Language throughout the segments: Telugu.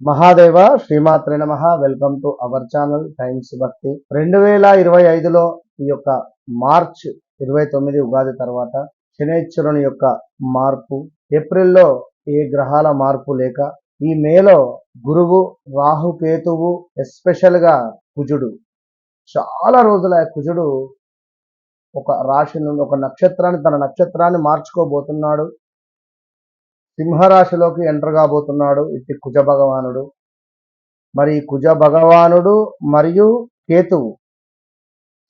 మహాదేవ శ్రీమాత్రే నమః. Welcome to our channel times భక్తి. 2025లో ఈ యొక్క మార్చ్ 29 ఉగాది తర్వాత శనైశ్వరుని యొక్క మార్పు, ఏప్రిల్లో ఏ గ్రహాల మార్పు లేక ఈ మేలో గురువు, రాహు, కేతువు, ఎస్పెషల్ గా కుజుడు, చాలా రోజుల కుజుడు ఒక రాశి నుండి ఒక నక్షత్రాన్ని, తన నక్షత్రాన్ని మార్చుకోబోతున్నాడు. సింహరాశిలోకి ఎంటర్ కాబోతున్నాడు ఇట్టి కుజ భగవానుడు. మరి కుజ భగవానుడు మరియు కేతువు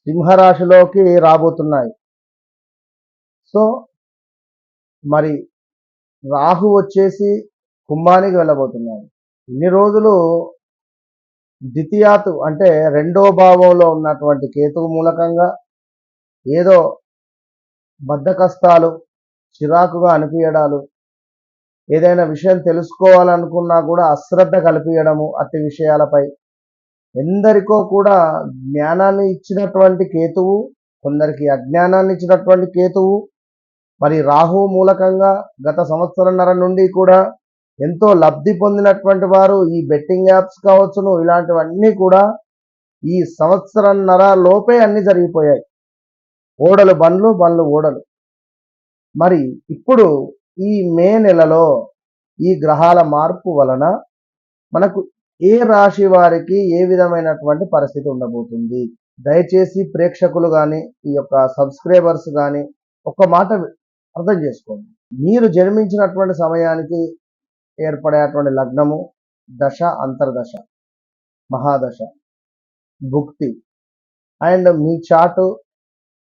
సింహరాశిలోకి రాబోతున్నాయి. సో మరి రాహు వచ్చేసి కుంభానికి వెళ్ళబోతున్నాడు. ఇన్ని రోజులు ద్వితీయాతు అంటే రెండో భావంలో ఉన్నటువంటి కేతువు మూలకంగా ఏదో బద్ధకస్తాలు, చిరాకుగా అనిపించడాలు, ఏదైనా విషయం తెలుసుకోవాలనుకున్నా కూడా అశ్రద్ధ కల్పించడము, అట్టి విషయాలపై ఎందరికో కూడా జ్ఞానాన్ని ఇచ్చినటువంటి కేతువు, కొందరికి అజ్ఞానాన్ని ఇచ్చినటువంటి కేతువు. మరి రాహు మూలకంగా గత సంవత్సరంన్నర నుండి కూడా ఎంతో లబ్ధి పొందినటువంటి వారు ఈ బెట్టింగ్ యాప్స్ కావచ్చును, ఇలాంటివన్నీ కూడా ఈ సంవత్సరంన్నర లోపే అన్ని జరిగిపోయాయి. ఓడలు బండ్లు, బండ్లు ఓడలు. మరి ఇప్పుడు ఈ మే నెలలో ఈ గ్రహాల మార్పు వలన మనకు ఏ రాశి వారికి ఏ విధమైనటువంటి పరిస్థితి ఉండబోతుంది? దయచేసి ప్రేక్షకులు కానీ, ఈ యొక్క సబ్స్క్రైబర్స్ కానీ ఒక్క మాట అర్థం చేసుకోండి. మీరు జన్మించినటువంటి సమయానికి ఏర్పడేటువంటి లగ్నము, దశ, అంతర్దశ, మహాదశ, భుక్తి అండ్ మీ చాటు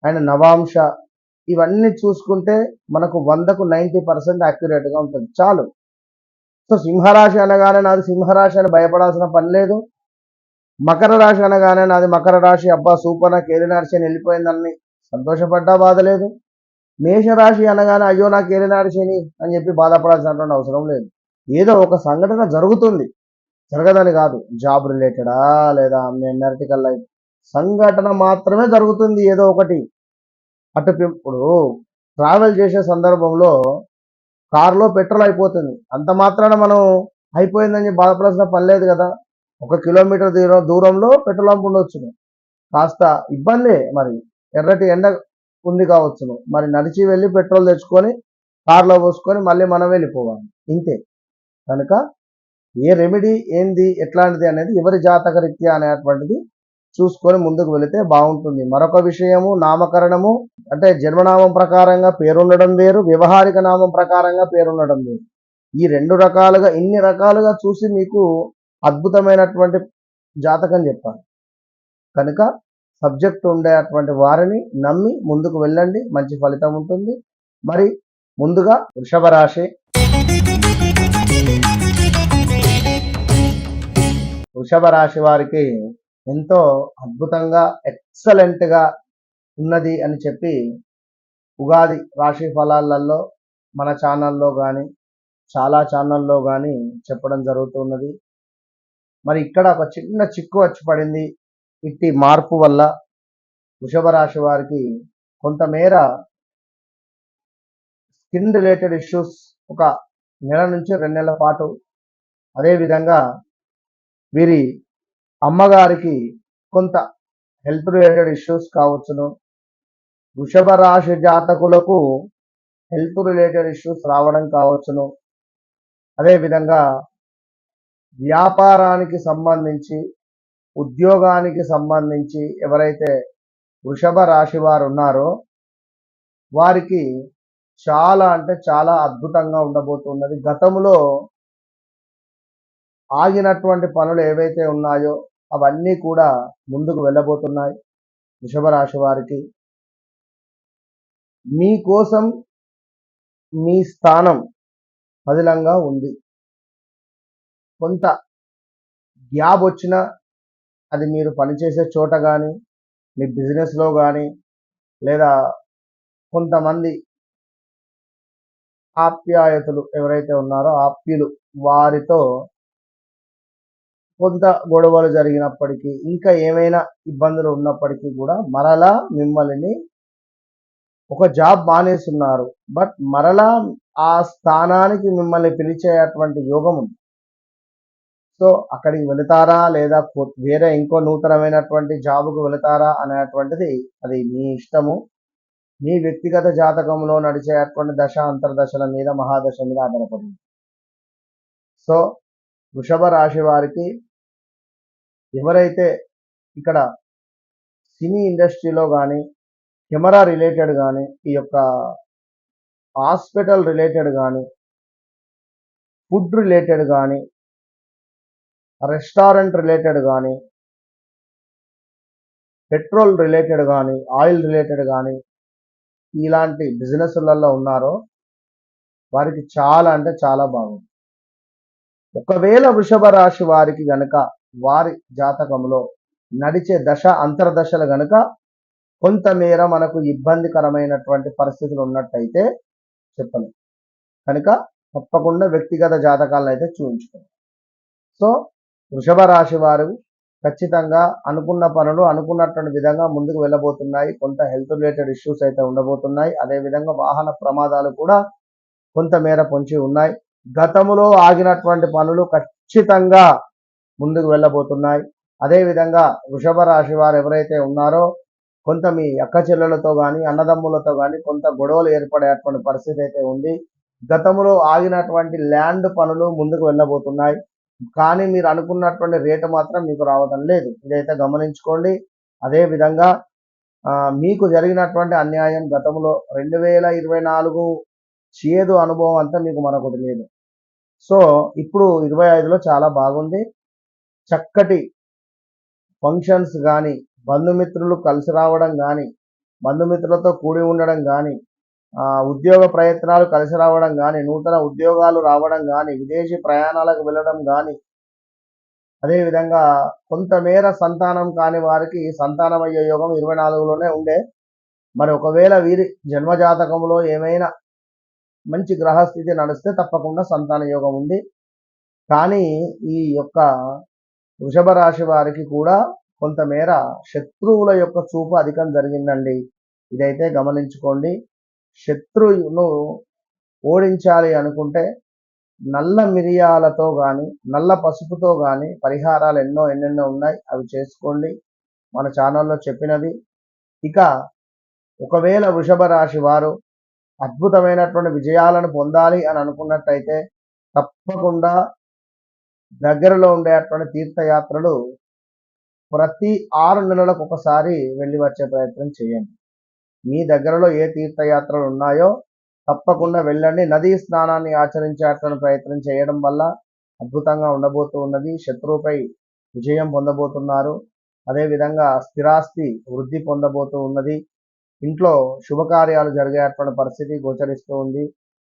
అండ్ నవాంశ, ఇవన్నీ చూసుకుంటే మనకు 100కు 90% యాక్యురేట్గా ఉంటుంది. చాలు. సో సింహరాశి అనగానే నాది సింహరాశి అని భయపడాల్సిన పని లేదు. మకర రాశి అనగానే నాది మకర రాశి, అబ్బా సూపర్, నాకు ఏలినాటి శని వెళ్ళిపోయిందని సంతోషపడ్డా బాధ లేదు. మేషరాశి అనగానే అయ్యో నాకు ఏలినాటి శని అని చెప్పి బాధపడాల్సినటువంటి అవసరం లేదు. ఏదో ఒక సంఘటన జరుగుతుంది, జరగదని కాదు. జాబ్ రిలేటెడా లేదా మెరిటికల్ లైఫ్ సంఘటన మాత్రమే జరుగుతుంది ఏదో ఒకటి. అటు ఇప్పుడు ట్రావెల్ చేసే సందర్భంలో కారులో పెట్రోల్ అయిపోతుంది, అంత మాత్రాన మనం అయిపోయిందని బాధపడాల్సిన పని లేదు కదా. 1 కిలోమీటర్ దూరంలో పెట్రోల్ పంప్ ఉండొచ్చును, కాస్త ఇబ్బందే. మరి ఎర్రటి ఎండ ఉంది కావచ్చును, మరి నడిచి వెళ్ళి పెట్రోల్ తెచ్చుకొని కారులో పోసుకొని మళ్ళీ మనం వెళ్ళిపోవాలి, ఇంతే. కనుక ఏ రెమెడీ ఏంది, ఎట్లాంటిది అనేది ఎవరి జాతక రీత్యా అనేటువంటిది చూసుకొని ముందుకు వెళితే బాగుంటుంది. మరొక విషయము, నామకరణము అంటే జన్మనామం ప్రకారంగా పేరుండడం వేరు, వ్యవహారిక నామం ప్రకారంగా పేరుండడం వేరు. ఈ 2 రకాలుగా, ఇన్ని రకాలుగా చూసి మీకు అద్భుతమైనటువంటి జాతకం చెప్పాలి. కనుక సబ్జెక్ట్ ఉండేటువంటి వారిని నమ్మి ముందుకు వెళ్ళండి, మంచి ఫలితం ఉంటుంది. మరి ముందుగా వృషభ రాశి. వృషభ రాశి వారికి ఎంతో అద్భుతంగా, ఎక్సలెంట్గా ఉన్నది అని చెప్పి ఉగాది రాశి ఫలాలలో మన ఛానల్లో కానీ, చాలా ఛానల్లో కానీ చెప్పడం జరుగుతున్నది. మరి ఇక్కడ ఒక చిన్న చిక్కు వచ్చి పడింది. ఇట్టి మార్పు వల్ల వృషభ రాశి వారికి కొంతమేర స్కిన్ రిలేటెడ్ ఇష్యూస్ ఒక నెల నుంచి 2 నెలల పాటు, అదేవిధంగా వీరి అమ్మగారికి కొంత హెల్త్ రిలేటెడ్ ఇష్యూస్ కావచ్చును. వృషభ రాశి జాతకులకు హెల్త్ రిలేటెడ్ ఇష్యూస్ రావడం కావచ్చును. అదేవిధంగా వ్యాపారానికి సంబంధించి, ఉద్యోగానికి సంబంధించి ఎవరైతే వృషభ రాశి వారు ఉన్నారో వారికి చాలా అంటే చాలా అద్భుతంగా ఉండబోతున్నది. గతంలో ఆగినటువంటి పనులు ఏవైతే ఉన్నాయో అవన్నీ కూడా ముందుకు వెళ్ళబోతున్నాయి. వృషభ రాశి వారికి మీకోసం మీ స్థానం పదిలంగా ఉంది. కొంత గ్యాప్ వచ్చినా అది మీరు పనిచేసే చోట కానీ, మీ బిజినెస్లో కానీ, లేదా కొంతమంది ఆప్యాయతలు ఎవరైతే ఉన్నారో ఆప్యులు, వారితో కొంత గొడవలు జరిగినప్పటికీ, ఇంకా ఏమైనా ఇబ్బందులు ఉన్నప్పటికీ కూడా మరలా మిమ్మల్ని ఒక జాబ్ మానేస్తున్నారు, బట్ మరలా ఆ స్థానానికి మిమ్మల్ని పిలిచేటువంటి యోగం ఉంది. సో అక్కడికి వెళతారా లేదా వేరే ఇంకో నూతనమైనటువంటి జాబుకు వెళతారా అనేటువంటిది అది మీ ఇష్టము. మీ వ్యక్తిగత జాతకంలో నడిచేటువంటి దశ అంతర్దశల మీద మహాదశ మీద ఆధారపడింది. సో వృషభ రాశి వారికి ఎవరైతే ఇక్కడ సినీ ఇండస్ట్రీలో కానీ, కెమెరా రిలేటెడ్ కానీ, ఈ యొక్క హాస్పిటల్ రిలేటెడ్ కానీ, ఫుడ్ రిలేటెడ్ కానీ, రెస్టారెంట్ రిలేటెడ్ కానీ, పెట్రోల్ రిలేటెడ్ కానీ, ఆయిల్ రిలేటెడ్ కానీ, ఇలాంటి బిజినెస్లలో ఉన్నారో వారికి చాలా అంటే చాలా బాగుంది. ఒకవేళ వృషభ రాశి వారికి గనక వారి జాతకంలో నడిచే దశ అంతర్దశలు గనక కొంతమేర మనకు ఇబ్బందికరమైనటువంటి పరిస్థితులు ఉన్నట్టయితే చెప్పలేం. కనుక తప్పకుండా వ్యక్తిగత జాతకాలను అయితే చూపించుకోండి. సో వృషభ రాశి వారు ఖచ్చితంగా అనుకున్న పనులు అనుకున్నటువంటి విధంగా ముందుకు వెళ్ళబోతున్నాయి. కొంత హెల్త్ రిలేటెడ్ ఇష్యూస్ అయితే ఉండబోతున్నాయి. అదేవిధంగా వాహన ప్రమాదాలు కూడా కొంతమేర పొంచి ఉన్నాయి. గతములో ఆగినటువంటి పనులు ఖచ్చితంగా ముందుకు వెళ్ళబోతున్నాయి. అదేవిధంగా వృషభ రాశి వారు ఎవరైతే ఉన్నారో కొంత మీ అక్క చెల్లెలతో కానీ అన్నదమ్ములతో కానీ కొంత గొడవలు ఏర్పడేటువంటి పరిస్థితి అయితే ఉంది. గతంలో ఆగినటువంటి ల్యాండ్ పనులు ముందుకు వెళ్ళబోతున్నాయి. కానీ మీరు అనుకున్నటువంటి రేటు మాత్రం మీకు రావడం లేదు. ఇదైతే గమనించుకోండి. అదేవిధంగా మీకు జరిగినటువంటి అన్యాయం గతంలో 2024 చేదు అనుభవం అంతా మీకు మరొకటి లేదు. సో ఇప్పుడు 25లో చాలా బాగుంది. చక్కటి ఫంక్షన్స్ కానీ, బంధుమిత్రులు కలిసి రావడం కానీ, బంధుమిత్రులతో కూడి ఉండడం కానీ, ఉద్యోగ ప్రయత్నాలు కలిసి రావడం కానీ, నూతన ఉద్యోగాలు రావడం కానీ, విదేశీ ప్రయాణాలకు వెళ్ళడం కానీ, అదేవిధంగా కొంతమేర సంతానం కాని వారికి సంతానమయ్యే యోగం 24లోనే ఉండే. మరి ఒకవేళ వీరి జన్మజాతకంలో ఏమైనా మంచి గ్రహస్థితి నడిస్తే తప్పకుండా సంతాన యోగం ఉంది. కానీ ఈ యొక్క వృషభ రాశి వారికి కూడా కొంతమేర శత్రువుల యొక్క చూపు అధికం జరిగిందండి. ఇదైతే గమనించుకోండి. శత్రువును ఓడించాలి అనుకుంటే నల్ల మిరియాలతో కానీ, నల్ల పసుపుతో కానీ పరిహారాలు ఎన్నెన్నో ఉన్నాయి. అవి చేసుకోండి, మన ఛానల్లో చెప్పినవి. ఇక ఒకవేళ వృషభ రాశి వారు అద్భుతమైనటువంటి విజయాలను పొందాలి అని అనుకున్నట్టయితే తప్పకుండా దగ్గరలో ఉండేటువంటి తీర్థయాత్రలు ప్రతి 6 నెలలకు ఒకసారి వెళ్ళి వచ్చే ప్రయత్నం చేయండి. మీ దగ్గరలో ఏ తీర్థయాత్రలు ఉన్నాయో తప్పకుండా వెళ్ళండి. నదీ స్నానాన్ని ఆచరించేటువంటి ప్రయత్నం చేయడం వల్ల అద్భుతంగా ఉండబోతూ ఉన్నది. శత్రువుపై విజయం పొందబోతున్నారు. అదేవిధంగా స్థిరాస్తి వృద్ధి పొందబోతూ ఉన్నది. ఇంట్లో శుభకార్యాలు జరిగేటువంటి పరిస్థితి గోచరిస్తూ ఉంది.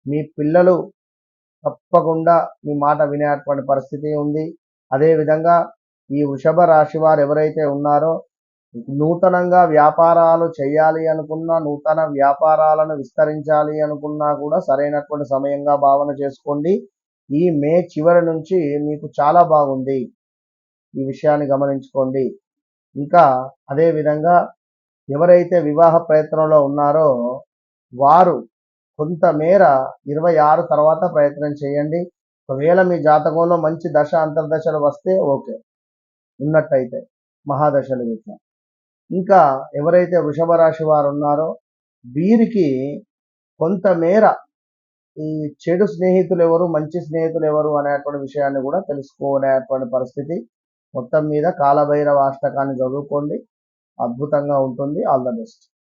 మీ పిల్లలు తప్పకుండా మీ మాట వినేటువంటి పరిస్థితి ఉంది. అదేవిధంగా ఈ వృషభ రాశి వారు ఎవరైతే ఉన్నారో నూతనంగా వ్యాపారాలు చేయాలి అనుకున్నా, నూతన వ్యాపారాలను విస్తరించాలి అనుకున్నా కూడా సరైనటువంటి సమయంగా భావన చేసుకోండి. ఈ మే చివరి నుంచి మీకు చాలా బాగుంది. ఈ విషయాన్ని గమనించుకోండి. ఇంకా అదేవిధంగా ఎవరైతే వివాహ ప్రయత్నంలో ఉన్నారో వారు కొంతమేర 26 తర్వాత ప్రయత్నం చేయండి. ఒకవేళ మీ జాతకంలో మంచి దశ అంతర్దశలు వస్తే ఓకే, ఉన్నట్టయితే మహాదశలు ఇట్లా. ఇంకా ఎవరైతే వృషభ రాశి వారు ఉన్నారో వీరికి కొంతమేర ఈ చెడు స్నేహితులు ఎవరు, మంచి స్నేహితులు ఎవరు అనేటువంటి విషయాన్ని కూడా తెలుసుకోనేటువంటి పరిస్థితి. మొత్తం మీద కాలభైరవ అష్టకాన్ని చదువుకోండి, అద్భుతంగా ఉంటుంది. All the best.